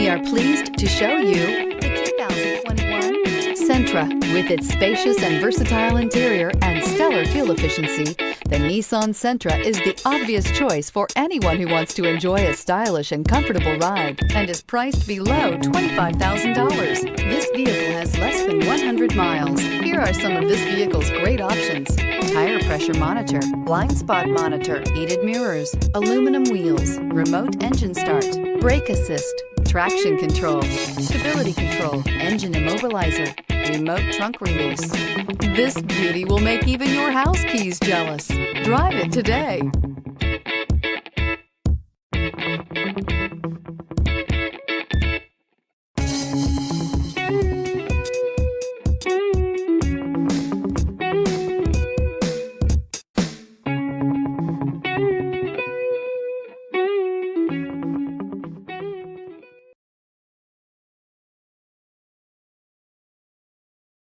We are pleased to show you the 2021 Sentra. With its spacious and versatile interior and stellar fuel efficiency, the Nissan Sentra is the obvious choice for anyone who wants to enjoy a stylish and comfortable ride and is priced below $25,000. This vehicle has less than 100 miles. Here are some of this vehicle's great options: tire pressure monitor, blind spot monitor, heated mirrors, aluminum wheels, remote engine start, brake assist, traction control, stability control, engine immobilizer, remote trunk release. This beauty will make even your house keys jealous. Drive it today.